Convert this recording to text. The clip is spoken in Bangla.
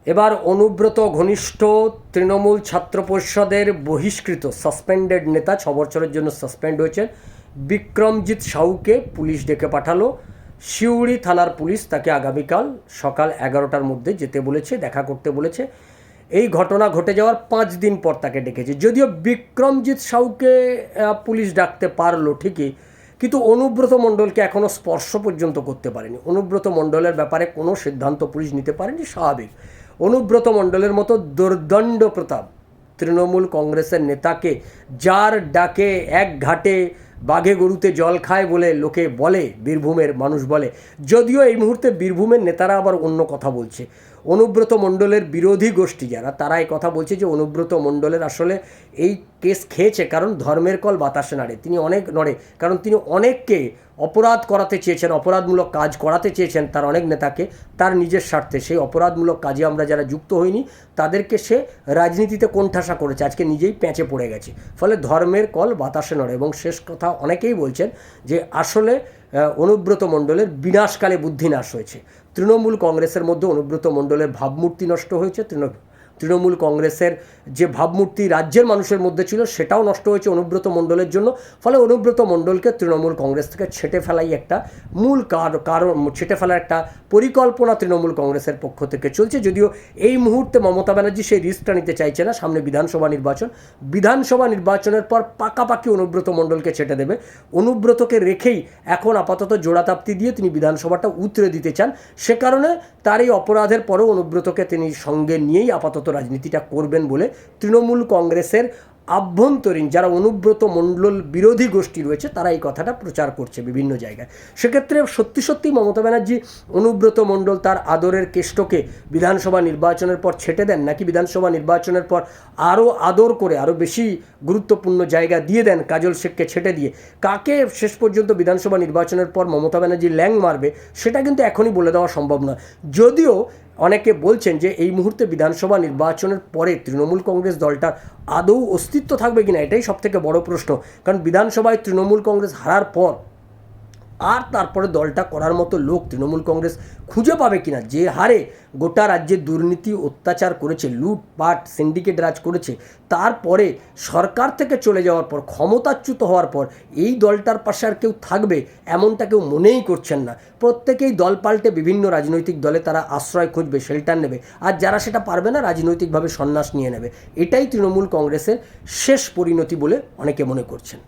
এবার অনুব্রত ঘনিষ্ঠ তৃণমূল ছাত্র পরিষদের বহিষ্কৃত সাসপেন্ডেড নেতা 6 বছরের জন্য সাসপেন্ড হয়েছেন বিক্রমজিৎ সাউকে পুলিশ ডেকে পাঠালো। সিউড়ি থানার পুলিশ তাকে আগামীকাল সকাল 11টার মধ্যে যেতে বলেছে, দেখা করতে বলেছে। এই ঘটনা ঘটে যাওয়ার 5 দিন পর তাকে ডেকেছে। যদিও বিক্রমজিৎ সাউকে পুলিশ ডাকতে পারলো ঠিকই, কিন্তু অনুব্রত মণ্ডলকে এখনও স্পর্শ পর্যন্ত করতে পারেনি। অনুব্রত মণ্ডলের ব্যাপারে কোনো সিদ্ধান্ত পুলিশ নিতে পারেনি, স্বাভাবিক। অনুব্রত মণ্ডলের মতো দুর্দণ্ড প্রতাপ তৃণমূল কংগ্রেসের নেতাকে, যার ডাকে এক ঘাটে বাঘে গরুতে জল খায় বলে লোকে বলে, বীরভূমের মানুষ বলে, যদিও এই মুহূর্তে বীরভূমের নেতারা আবার অন্য কথা বলছে। অনুব্রত মণ্ডলের বিরোধী গোষ্ঠী যারা, তারা এই কথা বলছে যে অনুব্রত মণ্ডলের আসলে এই কেস খেয়েছে কারণ ধর্মের কল বাতাসে নাড়ে। তিনি অনেক নড়ে কারণ তিনি অনেককে অপরাধ করাতে চেয়েছেন, অপরাধমূলক কাজ করাতে চেয়েছেন তার অনেক নেতাকে তার নিজের স্বার্থে। সেই অপরাধমূলক কাজে আমরা যারা যুক্ত হইনি তাদেরকে সে রাজনীতিতে কোণঠাসা করেছে, আজকে নিজেই প্যাঁচে পড়ে গেছে। ফলে ধর্মের কল বাতাসে নড়ে। এবং শেষ কথা অনেকেই বলছেন যে আসলে অনুব্রত মণ্ডলের বিনাশকালে বুদ্ধি নাশ হয়েছে। তৃণমূল কংগ্রেসের মধ্যে অনুব্রত মণ্ডলের ভাবমূর্তি নষ্ট হয়েছে। তৃণমূল কংগ্রেসের যে ভাবমূর্তি রাজ্যের মানুষের মধ্যে ছিল সেটাও নষ্ট হয়েছে অনুব্রত মণ্ডলের জন্য। ফলে অনুব্রত মণ্ডলকে তৃণমূল কংগ্রেস থেকে ছেঁটে ফেলাই একটা মূল কারণ, ছেঁটে ফেলার একটা পরিকল্পনা তৃণমূল কংগ্রেসের পক্ষ থেকে চলছে। যদিও এই মুহূর্তে মমতা ব্যানার্জি সেই রিস্কটা নিতে চাইছে না। সামনে বিধানসভা নির্বাচনের পর পাকাপাকি অনুব্রত মণ্ডলকে ছেঁটে দেবে। অনুব্রতকে রেখেই এখন আপাতত জোড়াতাপ্তি দিয়ে তিনি বিধানসভাটা উতরে দিতে চান। সে কারণে তার এই অপরাধের পরেও অনুব্রতকে তিনি সঙ্গে নিয়েই আপাতত রাজনীতিটা করবেন বলে তৃণমূল কংগ্রেসের আভ্যন্তরীণ যারা অনুব্রত মণ্ডল বিরোধী গোষ্ঠী রয়েছে তারা এই কথাটা প্রচার করছে বিভিন্ন জায়গায়। সেক্ষেত্রে সত্যি মমতা ব্যানার্জি অনুব্রত মণ্ডল তার আদরের কেষ্টকে বিধানসভা নির্বাচনের পর ছেঁটে দেন, নাকি বিধানসভা নির্বাচনের পর আরও আদর করে আরও বেশি গুরুত্বপূর্ণ জায়গা দিয়ে দেন কাজল শেখকে ছেঁটে দিয়ে? কাকে শেষ পর্যন্ত বিধানসভা নির্বাচনের পর মমতা ব্যানার্জি ল্যাং মারবে সেটা কিন্তু এখনই বলে দেওয়া সম্ভব নয়। যদিও অনেকে বলছেন যে এই মুহূর্তে বিধানসভা নির্বাচনের পরে তৃণমূল কংগ্রেস দলটার আদৌ অস্তিত্ব থাকবে কিনা এটাই সবথেকে বড় প্রশ্ন। কারণ বিধানসভায় তৃণমূল কংগ্রেস হারার পর আর তারপরে দলটা করার মতো লোক তৃণমূল কংগ্রেস খুঁজে পাবে কিনা। যে হারে গোটা রাজ্যে দুর্নীতি অত্যাচার করেছে, লুটপাট সিন্ডিকেট রাজ করেছে, তারপরে সরকার থেকে চলে যাওয়ার পর ক্ষমতাচ্যুত হওয়ার পর এই দলটার পাশে আর কেউ থাকবে এমনটা কেউ মনেই করছেন না। প্রত্যেকেই দল পাল্টে বিভিন্ন রাজনৈতিক দলে তারা আশ্রয় খুঁজবে, শেল্টার নেবে, আর যারা সেটা পারবে না রাজনৈতিকভাবে সন্ন্যাস নিয়ে নেবে। এটাই তৃণমূল কংগ্রেসের শেষ পরিণতি বলে অনেকে মনে করছেন।